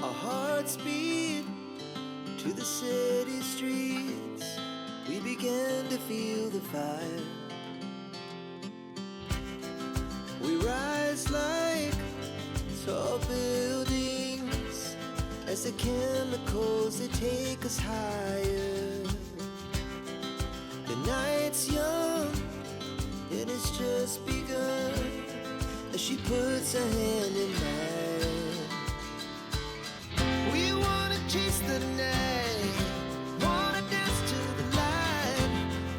Our hearts beat to the city streets. We began to feel the fire. We rise like tall buildings as the chemicals they take us higher. The night's young and it's just begun as she puts her hand in mine. We wanna chase the night, wanna dance to the light,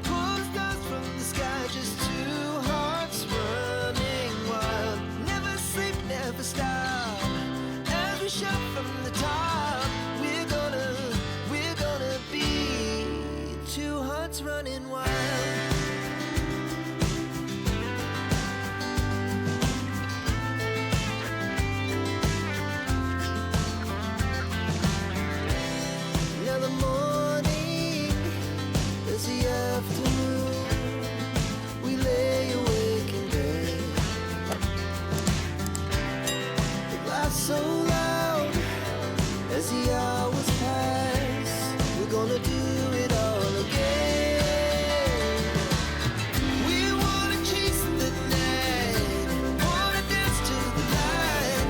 pull the stars from the sky, just two hearts running wild. Never sleep, never stop, as we shout from the top. We're gonna be two hearts running wild. Now the morning is the afternoon. We lay awake in bed. The laughs so loud as the hours pass. We're gonna do it all again. We wanna chase the night, wanna dance to the light,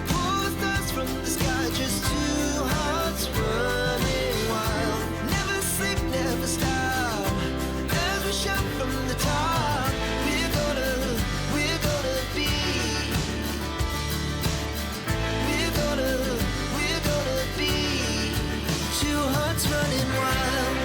pull the stars from the sky, just two hearts running wild. Never sleep, never stop, as we shout from the top. We're gonna be, we're gonna be two hearts running wild.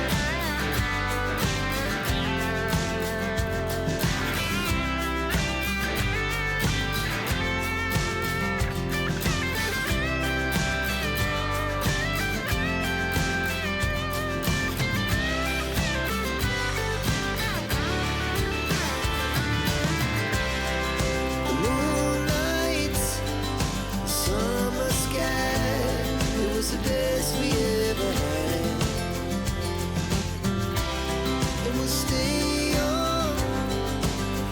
The moonlight, summer sky, it was the best we ever had. And we'll stay on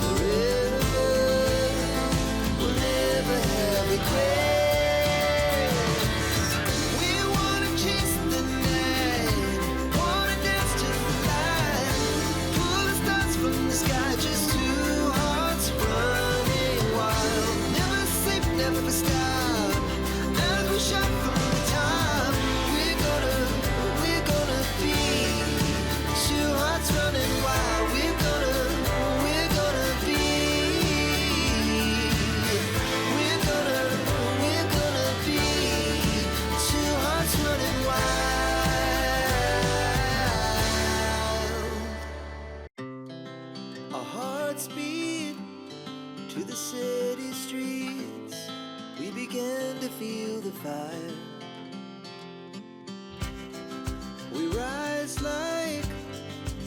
forever. We'll never have regrets. We wanna chase the night, wanna dance to the light, pull the stars from the sky, just two hearts running wild. Never sleep, never stop, as we shout from the top. We're gonna be two hearts running wild. We're gonna be, we're gonna be two hearts running wild. Our hearts beat to the city streets. We began to feel the fire. We rise like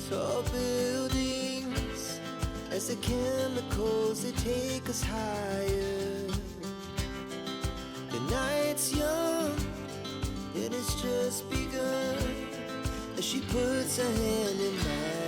tall buildings as the chemicals they take us higher. The night's young and it's just begun as she puts her hand in mine.